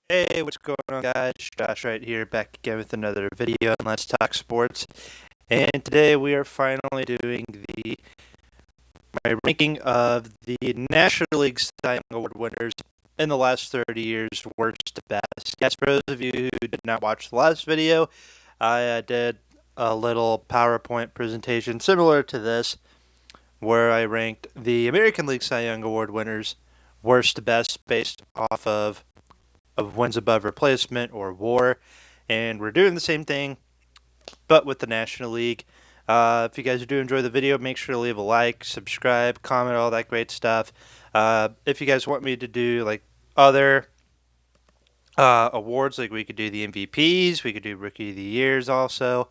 Hey, what's going on, guys? Josh right here, back again with another video on Let's Talk Sports. And today we are finally doing my ranking of the National League Cy Young Award winners in the last 30 years, worst to best. Yes, for those of you who did not watch the last video, I did a little PowerPoint presentation similar to this, where I ranked the American League Cy Young Award winners worst to best based off of wins above replacement or WAR, and we're doing the same thing, but with the National League. If you guys do enjoy the video, make sure to leave a like, subscribe, comment, all that great stuff. If you guys want me to do like other awards, like we could do the MVPs, we could do Rookie of the Years also.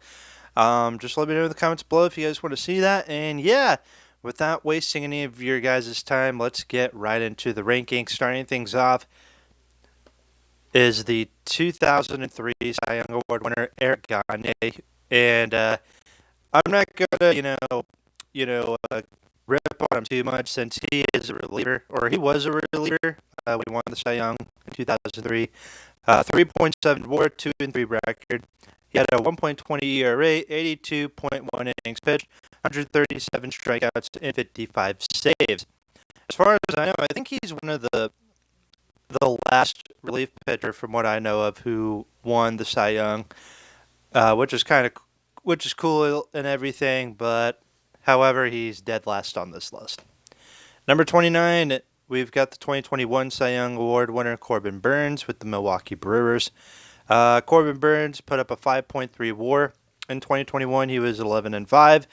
Just let me know in the comments below if you guys want to see that. And yeah, without wasting any of your guys' time, let's get right into the rankings. Starting things off is the 2003 Cy Young Award winner Eric Gagne, and I'm not gonna, rip on him too much since he is a reliever, or he was a reliever. When he won the Cy Young in 2003, 3.7 WAR, 2-3 record. He had a 1.20 ERA, 82.1 innings pitched, 137 strikeouts, and 55 saves. As far as I know, I think he's one of the last relief pitcher, from what I know of, who won the Cy Young, which is cool and everything. But however, he's dead last on this list. Number 29, we've got the 2021 Cy Young Award winner Corbin Burnes with the Milwaukee Brewers. Corbin Burnes put up a 5.3 WAR in 2021. He was 11-5,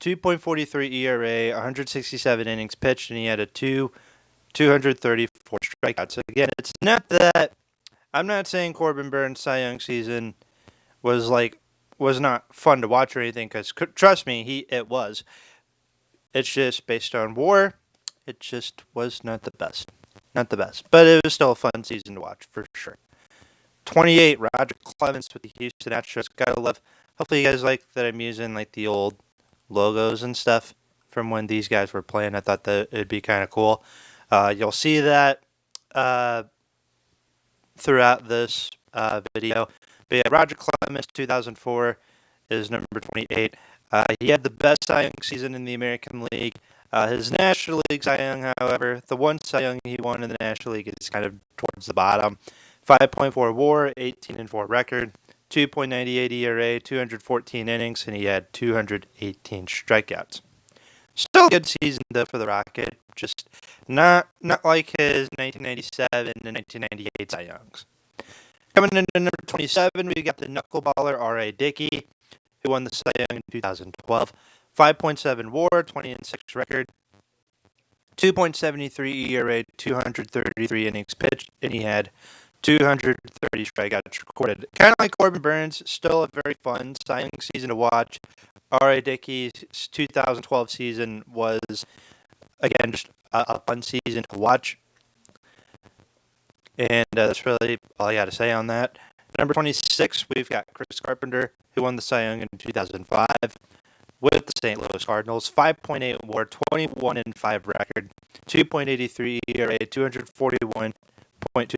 2.43 ERA, 167 innings pitched, and he had 234 strikeouts. Again, it's not that I'm not saying Corbin Burnes' Cy Young season was not fun to watch or anything, because trust me, it was. It's just based on WAR. It just was not the best, but it was still a fun season to watch for sure. 28, Roger Clemens with the Houston Astros. Gotta love. Hopefully, you guys like that I'm using like the old logos and stuff from when these guys were playing. I thought that it'd be kind of cool. You'll see that throughout this video. But yeah, Roger Clemens, 2004, is number 28. He had the best Cy Young season in the American League. His National League Cy Young, however, the one Cy Young he won in the National League is kind of towards the bottom. 5.4 WAR, 18-4 record, 2.98 ERA, 214 innings, and he had 218 strikeouts. Still a good season though for the Rocket, just not like his 1997 and 1998 Cy Youngs. Coming into number 27, we got the knuckleballer R.A. Dickey, who won the Cy Young in 2012. 5.7 WAR, 20-6 record, 2.73 ERA, 233 innings pitched, and he had 230 strikeouts recorded. Kind of like Corbin Burnes, still a very fun Cy Young season to watch. R.A. Dickey's 2012 season was, again, just a fun season to watch. And that's really all I got to say on that. Number 26, we've got Chris Carpenter, who won the Cy Young in 2005 with the St. Louis Cardinals. 5.8 WAR, 21-5 record, 2.83 ERA, 241.2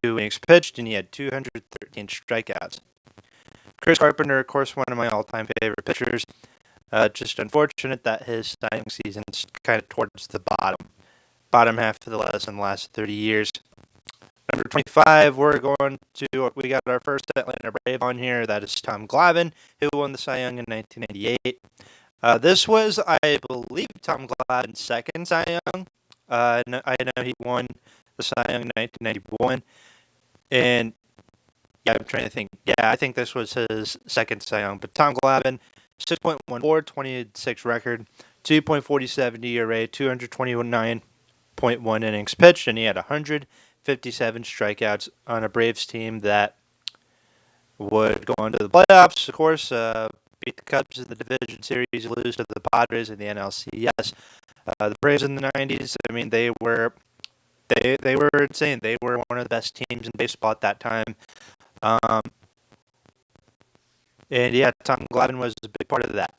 innings pitched, and he had 213 strikeouts. Chris Carpenter, of course, one of my all-time favorite pitchers. Just unfortunate that his Cy Young season's kind of towards the bottom half of the list in the last 30 years. Number 25, we got our first Atlanta Brave on here. That is Tom Glavine, who won the Cy Young in 1998. This was, I believe, Tom Glavine's second Cy Young. I know he won the Cy Young in 1991. And yeah, I'm trying to think. Yeah, I think this was his second Cy Young. But Tom Glavine, 6.1 WAR, 20-6 record, 2.47 ERA, 229.1 innings pitched, and he had 157 strikeouts on a Braves team that would go on to the playoffs. Of course, beat the Cubs in the division series, lose to the Padres in the NLCS. The Braves in the 90s, I mean, they were insane. They were one of the best teams in baseball at that time. And yeah, Tom Glavine was a big part of that.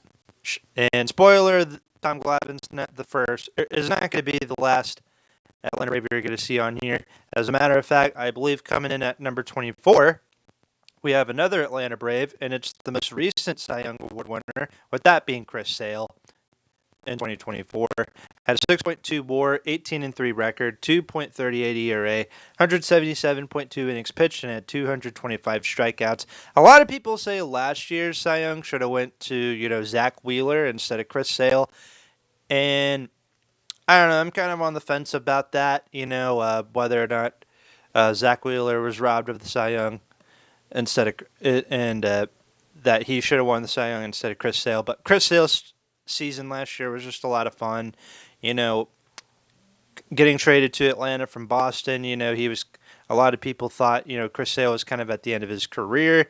And spoiler, Tom Glavine's not the first. Is not going to be the last Atlanta Brave you're going to see on here. As a matter of fact, I believe coming in at number 24, we have another Atlanta Brave, and it's the most recent Cy Young Award winner, with that being Chris Sale in 2024. Had a 6.2 WAR, 18-3 record, 2.38 ERA, 177.2 innings pitched, and had 225 strikeouts. A lot of people say last year's Cy Young should have went to Zach Wheeler instead of Chris Sale, and I don't know. I'm kind of on the fence about that. Whether or not Zach Wheeler was robbed of the Cy Young instead of that he should have won the Cy Young instead of Chris Sale. But Chris Sale's season last year was just a lot of fun. Getting traded to Atlanta from Boston, he was. A lot of people thought, Chris Sale was kind of at the end of his career.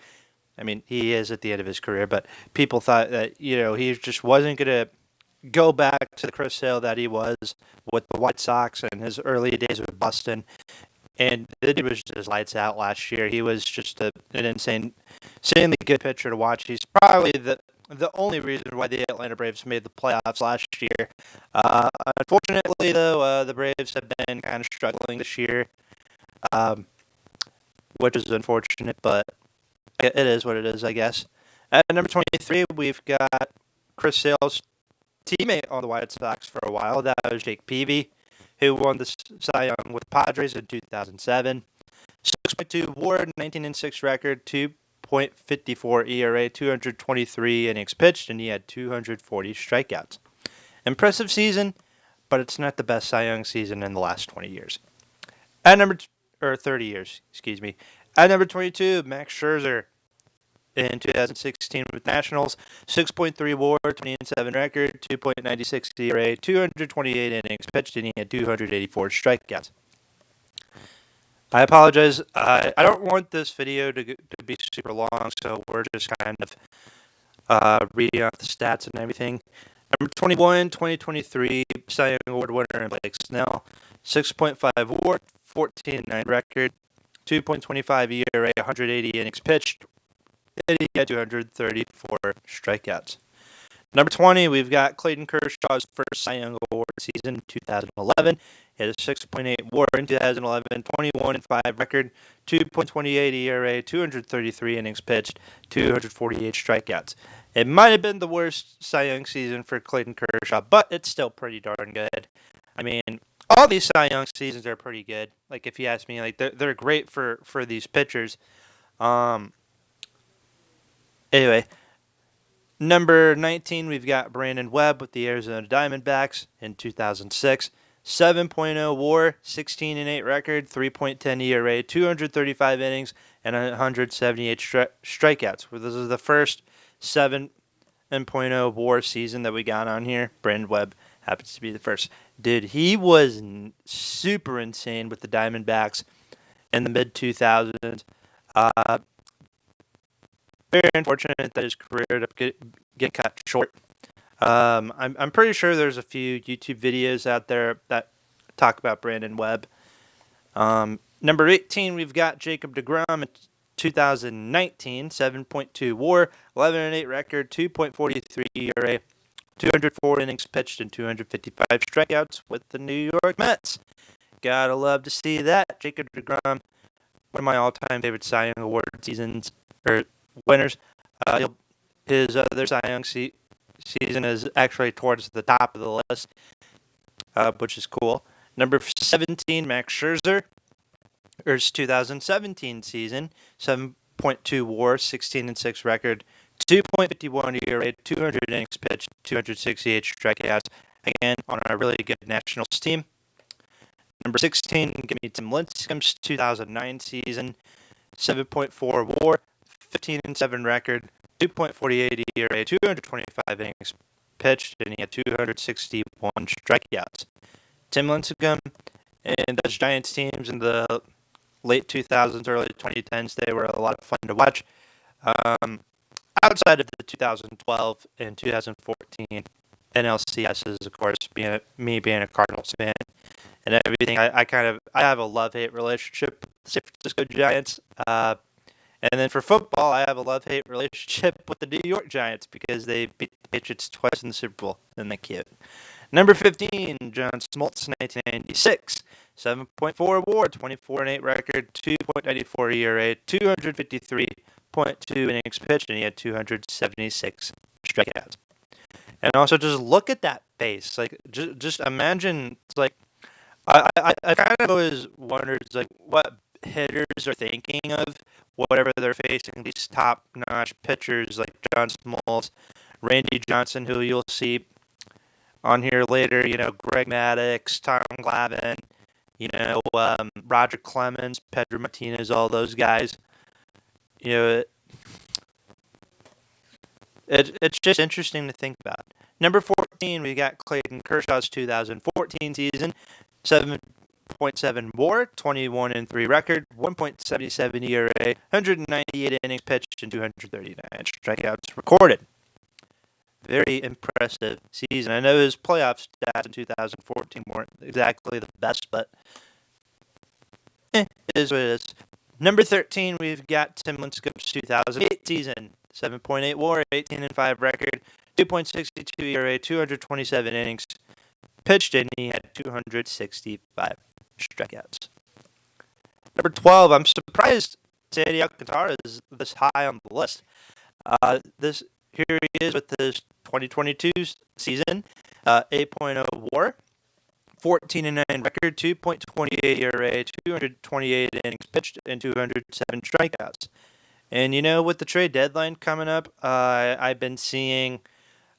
I mean, he is at the end of his career, but people thought that, he just wasn't going to go back to the Chris Sale that he was with the White Sox in his early days with Boston. And the dude was just lights out last year. He was just an insanely good pitcher to watch. He's probably the only reason why the Atlanta Braves made the playoffs last year. Unfortunately, though, the Braves have been kind of struggling this year, which is unfortunate, but it is what it is, I guess. At number 23, we've got Chris Sale's teammate on the White Sox for a while. That was Jake Peavy, who won the Cy Young with Padres in 2007. 6.2 WAR, 19-6 record, 2.54 ERA, 223 innings pitched, and he had 240 strikeouts. Impressive season, but it's not the best Cy Young season in the last 20 years. 30 years, excuse me. At number 22, Max Scherzer in 2016 with Nationals, 6.3 WAR, 20-7 record, 2.96 ERA, 228 innings pitched, and he had 284 strikeouts. I apologize. I don't want this video to be super long, so we're just kind of reading off the stats and everything. Number 21, 2023 Cy Young Award winner Blake Snell, 6.5 WAR, 14-9 record, 2.25 ERA, 180 innings pitched, and he had 234 strikeouts. Number 20, we've got Clayton Kershaw's first Cy Young Award season, 2011. He had a 6.8 WAR in 2011, 21-5 record, 2.28 ERA, 233 innings pitched, 248 strikeouts. It might have been the worst Cy Young season for Clayton Kershaw, but it's still pretty darn good. I mean, all these Cy Young seasons are pretty good. Like, if you ask me, like they're great for these pitchers. Anyway, number 19, we've got Brandon Webb with the Arizona Diamondbacks in 2006. 7.0 WAR, 16-8 record, 3.10 ERA, 235 innings, and 178 strikeouts. This is the first 7.0 WAR season that we got on here. Brandon Webb happens to be the first. Dude, he was super insane with the Diamondbacks in the mid-2000s. Very unfortunate that his career ended up get cut short. I'm pretty sure there's a few YouTube videos out there that talk about Brandon Webb. Number 18, we've got Jacob deGrom in 2019, 7.2 WAR, 11-8 record, 2.43 ERA, 204 innings pitched, and 255 strikeouts with the New York Mets. Gotta love to see that. Jacob deGrom, one of my all-time favorite Cy Young Award seasons or winners. His other Cy Young season is actually towards the top of the list, which is cool. Number 17, Max Scherzer. His 2017 season, 7.2 WAR, 16-6 record, 2.51 ERA, 200 innings pitched, 268 strikeouts. Again, on a really good Nationals team. Number 16, give me Tim Lincecum's 2009 season, 7.4 WAR, 15-7 record, 2.48 ERA, 225 innings pitched, and he had 261 strikeouts. Tim Lincecum and those Giants teams in the late 2000s, early 2010s, they were a lot of fun to watch. Outside of the 2012 and 2014 NLCSs, of course, me being a Cardinals fan and everything, I have a love-hate relationship with the San Francisco Giants. And then for football, I have a love-hate relationship with the New York Giants because they beat the Patriots twice in the Super Bowl. Isn't that cute? Number 15, John Smoltz, 1996. 7.4 WAR, 24-8 record, 2.94 ERA, 253.2 innings pitched, and he had 276 strikeouts. And also, just look at that face. Like, just imagine. Like, I kind of always wondered, like, what hitters are thinking of whatever they're facing these top-notch pitchers like John Smoltz, Randy Johnson, who you'll see on here later. Greg Maddux, Tom Glavine, Roger Clemens, Pedro Martinez, all those guys. It's just interesting to think about. Number 14, we got Clayton Kershaw's 2014 season. 7.7 WAR, 21-3 record, 1.77 ERA, 198 innings pitched, and 239 strikeouts recorded. Very impressive season. I know his playoff stats in 2014 weren't exactly the best, but it is what it is. Number 13, we've got Tim Lincecum's 2008 season. 7.8 WAR, 18-5 record, 2.62 ERA, 227 innings pitched, and he had 265 strikeouts. Number 12, I'm surprised Sandy Alcantara is this high on the list. Here he is with his 2022 season, 8.0 WAR, 14-9 record, 2.28 ERA, 228 innings pitched, and 207 strikeouts. And with the trade deadline coming up, I've been seeing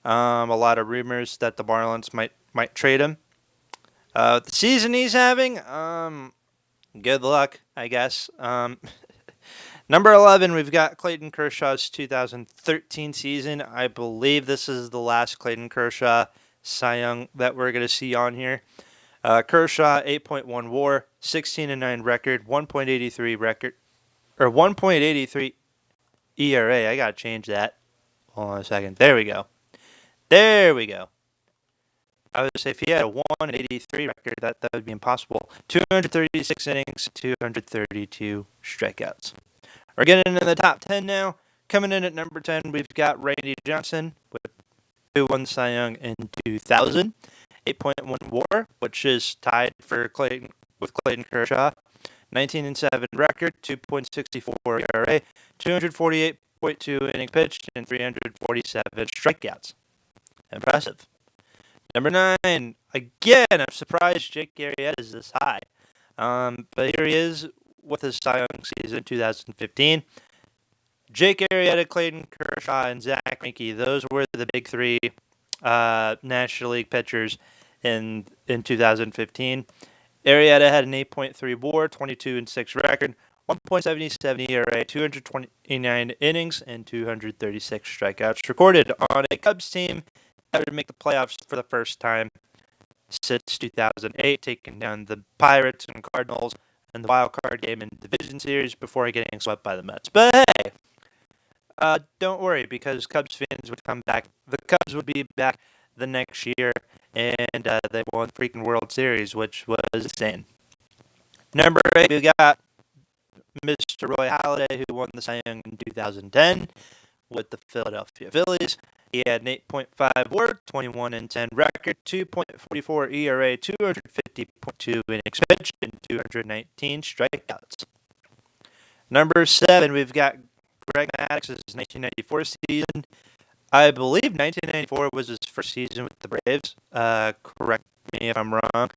a lot of rumors that the Marlins might trade him. The season he's having, good luck, I guess. Number 11, we've got Clayton Kershaw's 2013 season. I believe this is the last Clayton Kershaw Cy Young that we're going to see on here. Kershaw, 8.1 WAR, 16-9 record, 1.83 ERA. I got to change that. Hold on a second. There we go. I would say if he had a 1.83 record, that would be impossible. 236 innings, 232 strikeouts. We're getting into the top 10 now. Coming in at number 10, we've got Randy Johnson, who won Cy Young in 2000. 8.1 WAR, which is tied for Clayton Kershaw. 19-7 record, 2.64 ERA, 248.2 innings pitched, and 347 strikeouts. Impressive. Number 9, again, I'm surprised Jake Arrieta is this high. But here he is with his Cy Young season in 2015. Jake Arrieta, Clayton Kershaw, and Zach Greinke, those were the big three National League pitchers in 2015. Arrieta had an 8.3 WAR, 22-6 record, 1.77 ERA, 229 innings, and 236 strikeouts recorded on a Cubs team that would make the playoffs for the first time since 2008, taking down the Pirates and Cardinals in the wild card game and division series before getting swept by the Mets. But hey, don't worry, because Cubs fans would come back. The Cubs would be back the next year, and they won the freaking World Series, which was insane. Number 8, we got Mr. Roy Halladay, who won the Cy Young in 2010 with the Philadelphia Phillies. He had an 8.5 WAR, 21-10 record, 2.44 ERA, 250.2 innings pitched, and 219 strikeouts. Number 7, we've got Greg Maddux's 1994 season. I believe 1994 was his first season with the Braves. Correct me if I'm wrong.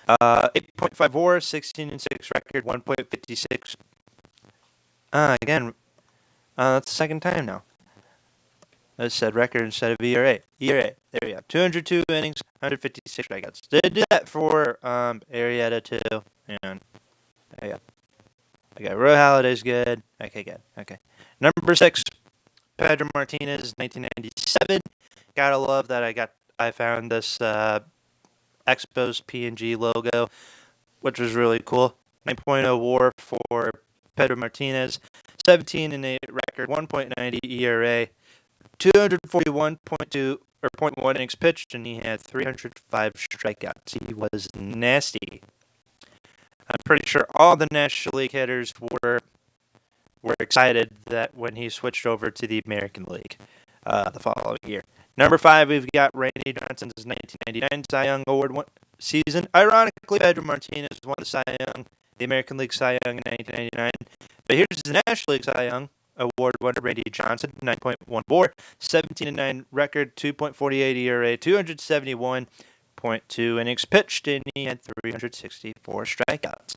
8.5 WAR, 16-6 record, 1.56. Again, that's the second time now. I said record instead of ERA. There we go. 202 innings, 156 strikeouts. Did do that for Arrieta too. And there you go. Okay, Roy Halladay's good. Okay, good. Okay. Number 6, Pedro Martinez, 1997. Gotta love that I found this Expos PNG logo, which was really cool. 9.0 WAR for Pedro Martinez, 17-8 record, 1.90 ERA, 241.2 or 0.1 innings pitched, and he had 305 strikeouts. He was nasty. I'm pretty sure all the National League hitters were excited that when he switched over to the American League. the following year. Number 5, we've got Randy Johnson's 1999 Cy Young Award season. Ironically, Pedro Martinez won the Cy Young, the American League Cy Young in 1999. But here's the National League Cy Young Award winner, Randy Johnson, 9.1 WAR, 17-9 record, 2.48 ERA, 271.2 innings pitched, and he had 364 strikeouts.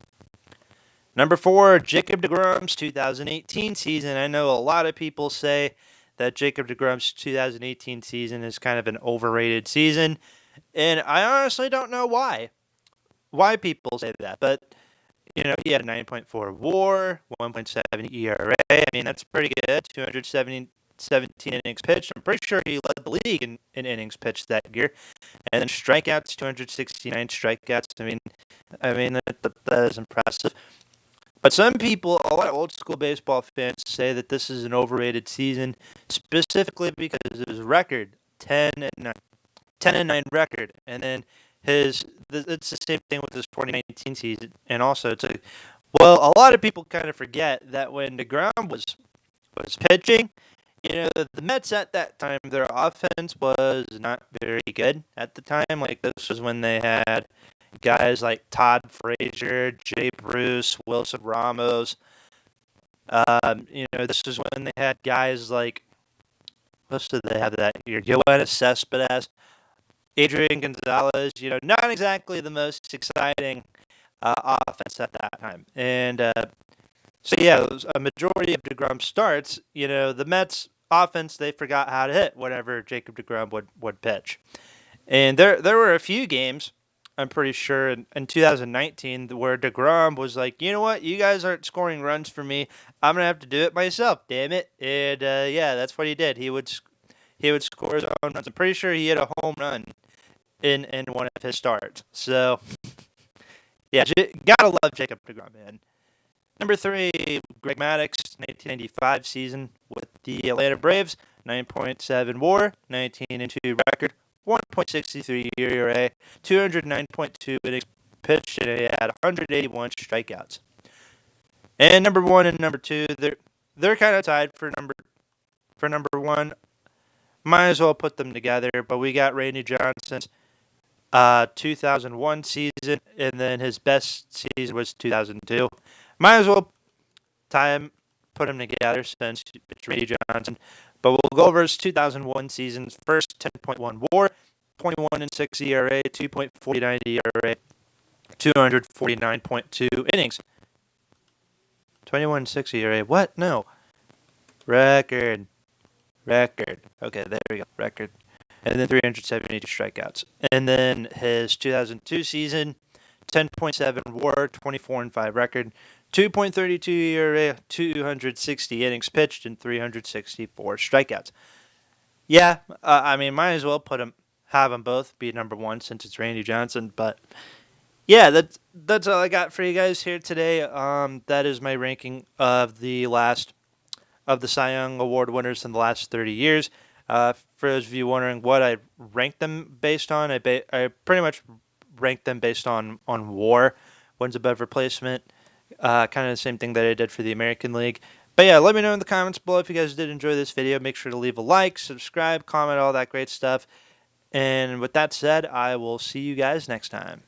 Number 4, Jacob deGrom's 2018 season. I know a lot of people say that Jacob deGrom's 2018 season is kind of an overrated season, and I honestly don't know why people say that, but he had a 9.4 WAR, 1.7 ERA. I mean, that's pretty good. 17 innings pitched. I'm pretty sure he led the league in innings pitched that year. And then strikeouts, 269 strikeouts. I mean that is impressive. But some people, a lot of old school baseball fans, say that this is an overrated season, specifically because of his record, 10-9 record, and then it's the same thing with his 2019 season, and also a lot of people kind of forget that when deGrom was pitching, the Mets at that time, their offense was not very good at the time. Like, this was when they had guys like Todd Frazier, Jay Bruce, Wilson Ramos. This is when they had guys like, what did they have that year? Yoenis Cespedes, Adrian Gonzalez. Not exactly the most exciting offense at that time. And so yeah, a majority of deGrom starts. The Mets offense, they forgot how to hit whenever Jacob deGrom would pitch. And there were a few games, I'm pretty sure, in 2019 where deGrom was like, you know what, you guys aren't scoring runs for me. I'm gonna have to do it myself, damn it. And yeah, that's what he did. He would score his own runs. I'm pretty sure he hit a home run in one of his starts. So yeah, gotta love Jacob deGrom, man. Number 3, Greg Maddux, 1995 season with the Atlanta Braves, 9.7 WAR, 19-2 record, 1.63 ERA, 209.2 innings pitched, and he had 181 strikeouts. And number 1 and number 2, they're kind of tied for number 1. Might as well put them together, but we got Randy Johnson's 2001 season, and then his best season was 2002. Might as well put them together since it's Randy Johnson. But we'll go over his 2001 season's first 10.1 WAR, 21-6 ERA, 2.49 ERA, 249.2 innings. 21-6 ERA. What? No. Record. Okay, there we go. Record. And then 372 strikeouts. And then his 2002 season, 10.7 WAR, 24-5 record, 2.32 ERA, 260 innings pitched, and 364 strikeouts. Yeah, might as well have them both be number 1 since it's Randy Johnson. But yeah, that's all I got for you guys here today. That is my ranking of the Cy Young Award winners in the last 30 years. For those of you wondering what I ranked them based on, I pretty much ranked them based on WAR, wins above replacement. Kind of the same thing that I did for the American League. But yeah, let me know in the comments below if you guys did enjoy this video. Make sure to leave a like, subscribe, comment, all that great stuff. And with that said, I will see you guys next time.